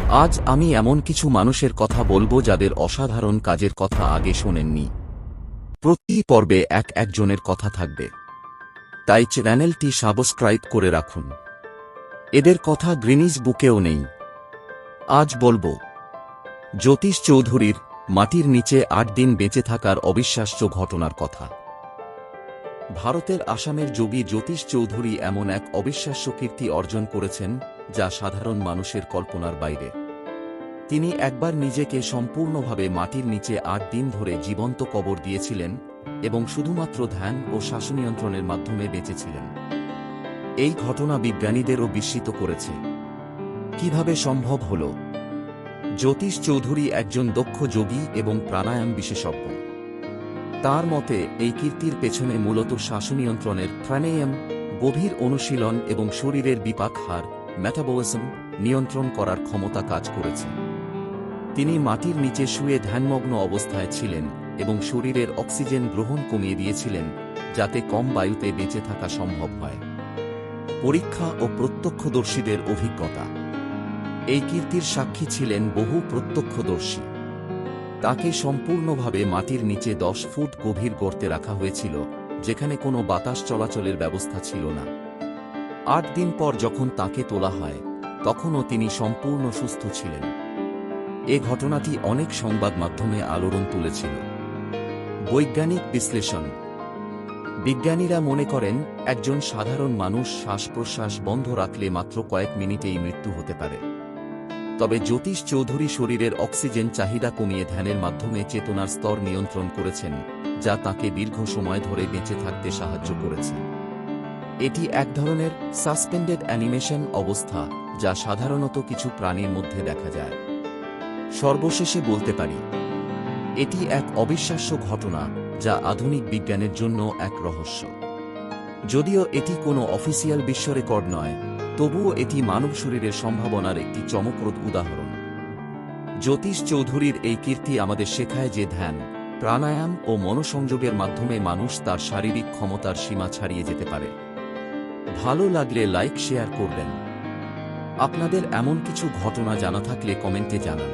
আজ আমি এমন কিছু মানুষের কথা বলবো যাদের অসাধারণ কাজের কথা আগে শোনেননি। প্রতি পর্বে একজনের কথা থাকবে, তাই চ্যানেলটি সাবস্ক্রাইব করে রাখুন। এদের কথা গ্রিনিজ বুকেও নেই। আজ বলবো জ্যোতিষ চৌধুরীর মাটির নিচে ৮ দিন বেঁচে থাকার অবিশ্বাস্য ঘটনার কথা। ভারতের আসামের যোগী জ্যোতিষ চৌধুরী এমন এক অবিশ্বাস্য কীর্তি অর্জন করেছেন যা সাধারণ মানুষের কল্পনার বাইরে। তিনি একবার নিজেকে সম্পূর্ণভাবে মাটির নিচে ৮ দিন ধরে জীবন্ত কবর দিয়েছিলেন এবং শুধুমাত্র ধ্যান ও শ্বাসনিয়ন্ত্রণের মাধ্যমে বেঁচেছিলেন। এই ঘটনা বিজ্ঞানীদেরও বিস্মিত করেছে। কিভাবে সম্ভব হল? জ্যোতিষ চৌধুরী একজন দক্ষ যোগী এবং প্রাণায়াম বিশেষজ্ঞ। তার মতে এই কীর্তির পেছনে মূলত শ্বাসনিয়ন্ত্রণের প্রাণায়াম, গভীর অনুশীলন এবং শরীরের বিপাক হার মেটাবলিজম নিয়ন্ত্রণ করার ক্ষমতা কাজ করেছে। তিনি মাটির নিচে শুয়ে ধ্যানমগ্ন অবস্থায় ছিলেন এবং শরীরের অক্সিজেন গ্রহণ কমিয়ে দিয়েছিলেন যাতে কম বায়ুতে বেঁচে থাকা সম্ভব হয়। পরীক্ষা ও প্রত্যক্ষদর্শীদের অভিজ্ঞতা। এই কীর্তির সাক্ষী ছিলেন বহু প্রত্যক্ষদর্শী। তাকে সম্পূর্ণভাবে মাটির নিচে ১০ ফুট গভীর গর্তে রাখা হয়েছিল, যেখানে কোনো বাতাস চলাচলের ব্যবস্থা ছিল না। ৮ দিন পর যখন তাকে তোলা হয়, তখনও তিনি সম্পূর্ণ সুস্থ ছিলেন। এ ঘটনাটি অনেক সংবাদ মাধ্যমে আলোড়ন তুলেছিল। বৈজ্ঞানিক বিশ্লেষণ। বিজ্ঞানীরা মনে করেন একজন সাধারণ মানুষ শ্বাস প্রশ্বাস বন্ধ রাখলে মাত্র কয়েক মিনিটেই মৃত্যু হতে পারে। তবে জ্যোতিষ চৌধুরী শরীরের অক্সিজেন চাহিদা কমিয়ে ধ্যানের মাধ্যমে চেতনার স্তর নিয়ন্ত্রণ করেছেন, যা তাকে দীর্ঘ সময় ধরে বেঁচে থাকতে সাহায্য করেছে। এটি এক ধরনের সাসপেন্ডেড অ্যানিমেশন অবস্থা, যা সাধারণত কিছু প্রাণীর মধ্যে দেখা যায়। সর্বশেষে বলতে পারি, এটি এক অবিশ্বাস্য ঘটনা যা আধুনিক বিজ্ঞানের জন্য এক রহস্য। যদিও এটি কোনো অফিসিয়াল বিশ্ব রেকর্ড নয়, তবুও এটি মানব শরীরের সম্ভাবনার একটি চমকপ্রদ উদাহরণ। জ্যোতিষ চৌধুরীর এই কীর্তি আমাদের শেখায় যে ধ্যান, প্রাণায়াম ও মনোসংযোগের মাধ্যমে মানুষ তার শারীরিক ক্ষমতার সীমা ছাড়িয়ে যেতে পারে। ভালো লাগলে লাইক শেয়ার করবেন। আপনাদের এমন কিছু ঘটনা জানা থাকলে কমেন্টে জানান।